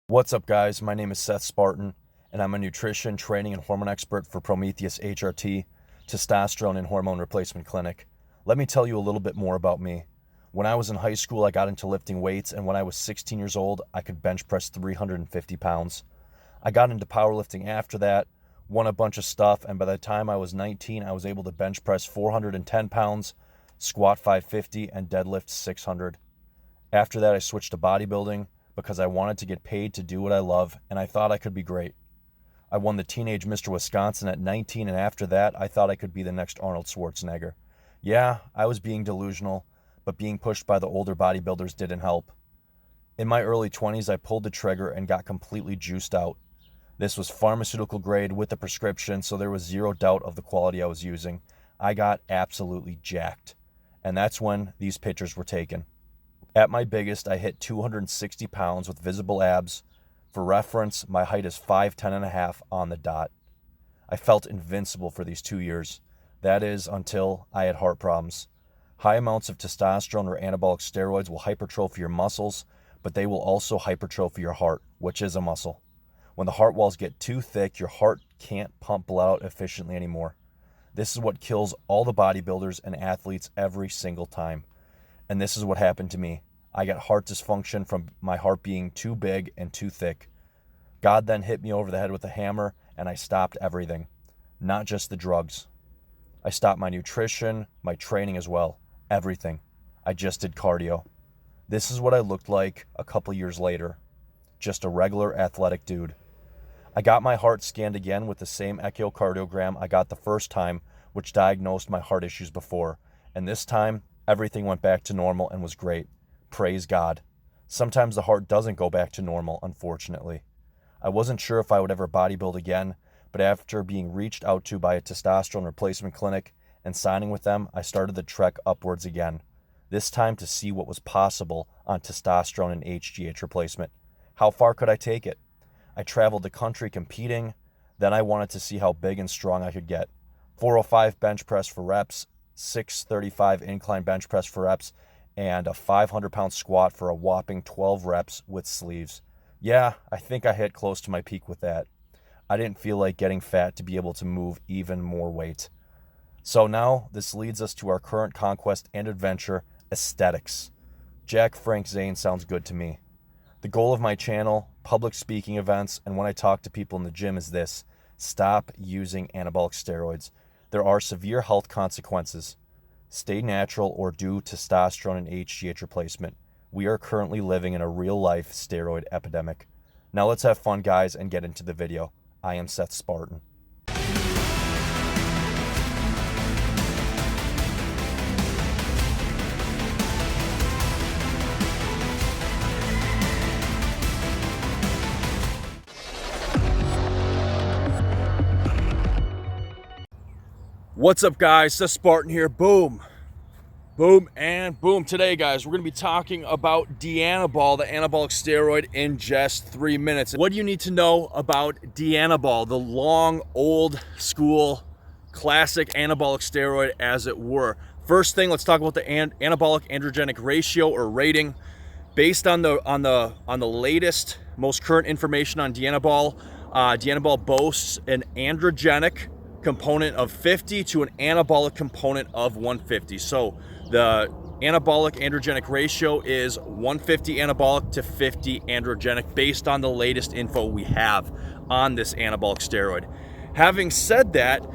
What's up, guys? My name is Seth Spartan, and I'm a nutrition, training, and hormone expert for Prometheus HRT, Testosterone and Hormone Replacement Clinic. Let me tell you a little bit more about me. When I was in high school, I got into lifting weights, and when I was 16 years old, I could bench press 350 pounds. I got into powerlifting after that, won a bunch of stuff, and by the time I was 19, I was able to bench press 410 pounds, squat 550, and deadlift 600. After that, I switched to bodybuilding because I wanted to get paid to do what I love, and I thought I could be great. I won the Teenage Mr. Wisconsin at 19, and after that, I thought I could be the next Arnold Schwarzenegger. Yeah, I was being delusional, but being pushed by the older bodybuilders didn't help. In my early 20s, I pulled the trigger and got completely juiced out. This was pharmaceutical grade with a prescription, so there was zero doubt of the quality I was using. I got absolutely jacked, and that's when these pictures were taken. At my biggest, I hit 260 pounds with visible abs. For reference, my height is 5'10 and a half on the dot. I felt invincible for these 2 years. That is, until I had heart problems. High amounts of testosterone or anabolic steroids will hypertrophy your muscles, but they will also hypertrophy your heart, which is a muscle. When the heart walls get too thick, your heart can't pump blood out efficiently anymore. This is what kills all the bodybuilders and athletes every single time. And this is what happened to me. I got heart dysfunction from my heart being too big and too thick. God then hit me over the head with a hammer, and I stopped everything, not just the drugs. I stopped my nutrition, my training as well, everything. I just did cardio. This is what I looked like a couple years later. Just a regular athletic dude. I got my heart scanned again with the same echocardiogram I got the first time, which diagnosed my heart issues before. And this time, everything went back to normal and was great. Praise God. Sometimes the heart doesn't go back to normal, unfortunately. I wasn't sure if I would ever bodybuild again, but after being reached out to by a testosterone replacement clinic and signing with them, I started the trek upwards again. This time to see what was possible on testosterone and HGH replacement. How far could I take it? I traveled the country competing. Then I wanted to see how big and strong I could get. 405 bench press for reps, 635 incline bench press for reps, and a 500-pound squat for a whopping 12 reps with sleeves. Yeah, I think I hit close to my peak with that. I didn't feel like getting fat to be able to move even more weight. So now this leads us to our current conquest and adventure, aesthetics. Jack Frank Zane sounds good to me. The goal of my channel, public speaking events, and when I talk to people in the gym is this: stop using anabolic steroids. There are severe health consequences. Stay natural or do testosterone and HGH replacement. We are currently living in a real-life steroid epidemic. Now let's have fun, guys, and get into the video. I am Seth Spartan. What's up, guys? Seth Spartan here. Boom. Boom and boom. Today, guys, we're going to be talking about Dianabol, the anabolic steroid, in just 3 minutes. What do you need to know about Dianabol, the long, old school, classic anabolic steroid, as it were? First thing, let's talk about the anabolic androgenic ratio or rating. Based on the latest, most current information on Dianabol, Dianabol boasts an androgenic component of 50 to an anabolic component of 150. So the anabolic androgenic ratio is 150 anabolic to 50 androgenic based on the latest info we have on this anabolic steroid. Having said that,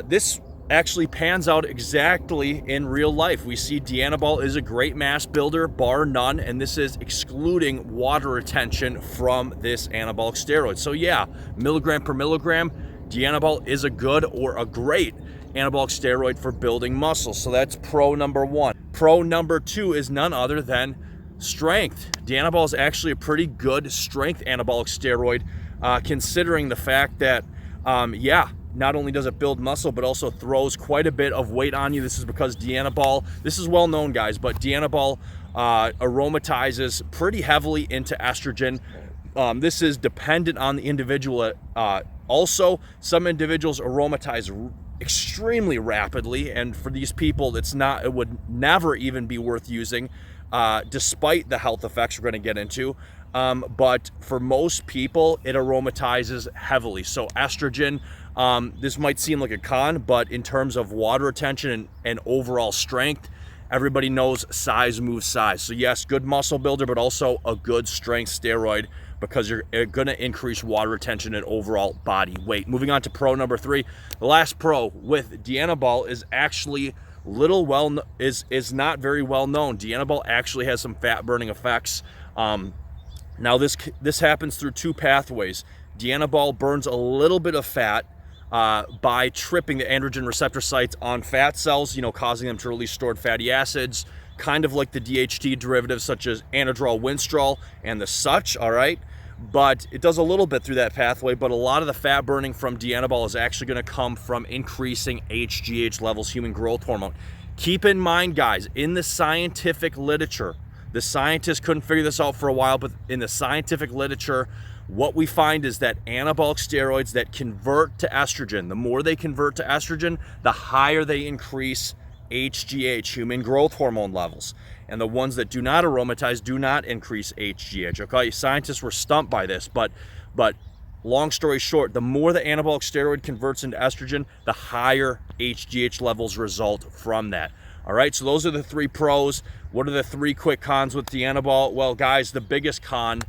this actually pans out exactly in real life. We see Dianabol is a great mass builder, bar none, and this is excluding water retention from this anabolic steroid. So yeah, milligram per milligram, Dianabol is a good or a great anabolic steroid for building muscle. So that's pro number one. Pro number two is none other than strength. Dianabol is actually a pretty good strength anabolic steroid, considering the fact that, not only does it build muscle, but also throws quite a bit of weight on you. This is because Dianabol, this is well known, guys, but Dianabol aromatizes pretty heavily into estrogen. This is dependent on the individual. Also, some individuals aromatize extremely rapidly, and for these people, it would never even be worth using, despite the health effects we're going to get into. but for most people, it aromatizes heavily. So estrogen, this might seem like a con, but in terms of water retention and overall strength, everybody knows size moves size. So yes, good muscle builder, but also a good strength steroid because you're going to increase water retention and overall body weight. Moving on to pro number 3, the last pro with Dianabol is actually is not very well known. Dianabol actually has some fat burning effects. Now this happens through 2 pathways. Dianabol burns a little bit of fat by tripping the androgen receptor sites on fat cells, causing them to release stored fatty acids, kind of like the DHT derivatives such as anadrol, winstrol, and the such, all right? But it does a little bit through that pathway, but a lot of the fat burning from Dianabol is actually going to come from increasing HGH levels, human growth hormone. Keep in mind, guys, in the scientific literature, the scientists couldn't figure this out for a while, but in the scientific literature, what we find is that anabolic steroids that convert to estrogen, the more they convert to estrogen, the higher they increase HGH, human growth hormone levels. And the ones that do not aromatize do not increase HGH. Okay, scientists were stumped by this, but long story short, the more the anabolic steroid converts into estrogen, the higher HGH levels result from that. All right, so those are the 3 pros. What are the 3 quick cons with Dianabol? Well, guys, the biggest con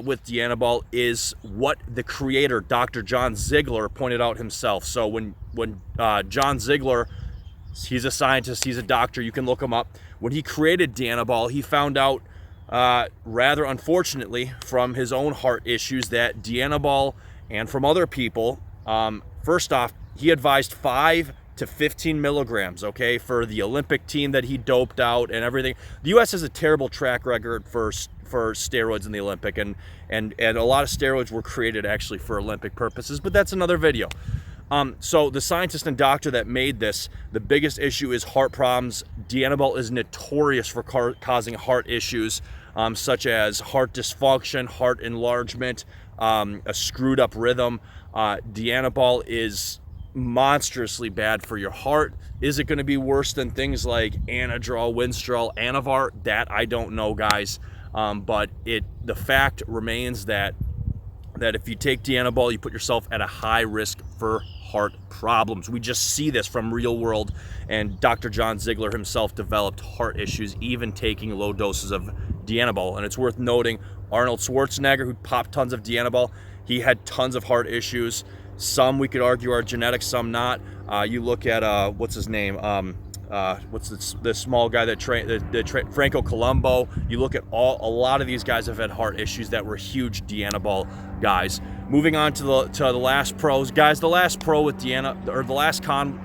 with Dianabol is what the creator, Dr. John Ziegler, pointed out himself. So when John Ziegler, he's a scientist, he's a doctor, you can look him up. When he created Dianabol, he found out, rather unfortunately, from his own heart issues that Dianabol, and from other people, first off, he advised 5 to 15 milligrams, okay, for the Olympic team that he doped out and everything. The U.S. has a terrible track record for steroids in the Olympic, and a lot of steroids were created actually for Olympic purposes, but that's another video. So the scientist and doctor that made this, the biggest issue is heart problems. Dianabol is notorious for causing heart issues, such as heart dysfunction, heart enlargement, a screwed up rhythm. Dianabol is monstrously bad for your heart. Is it going to be worse than things like anadrol, winstrol, anavar? That I don't know, guys. But the fact remains that if you take Dianabol, you put yourself at a high risk for heart problems. We just see this from real world, and Dr. John Ziegler himself developed heart issues even taking low doses of Dianabol. And it's worth noting, Arnold Schwarzenegger, who popped tons of Dianabol, he had tons of heart issues. Some we could argue are genetic, some not. You look at what's his name? What's the small guy that trained Franco Columbo. You look at a lot of these guys have had heart issues that were huge Dianabol guys. Moving on to the last pros, guys. The last pro with the last con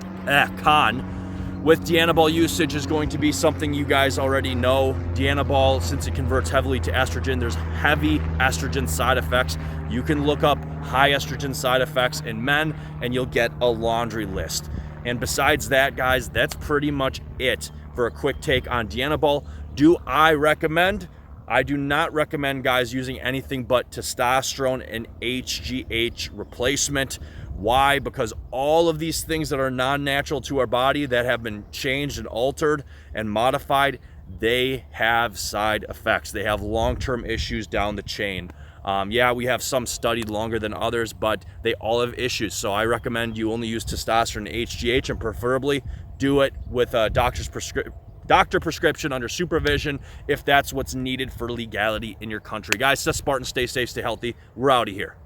with Dianabol usage is going to be something you guys already know. Dianabol, since it converts heavily to estrogen, there's heavy estrogen side effects. You can look up high estrogen side effects in men and you'll get a laundry list. And besides that, guys, that's pretty much it for a quick take on Dianabol. Do I recommend? I do not recommend guys using anything but testosterone and HGH replacement. Why? Because all of these things that are non-natural to our body, that have been changed and altered and modified, they have side effects. They have long-term issues down the chain. Yeah, we have some studied longer than others, but they all have issues. So I recommend you only use testosterone and HGH, and preferably do it with a doctor prescription under supervision if that's what's needed for legality in your country. Guys, stay Spartan, stay safe, stay healthy. We're out of here.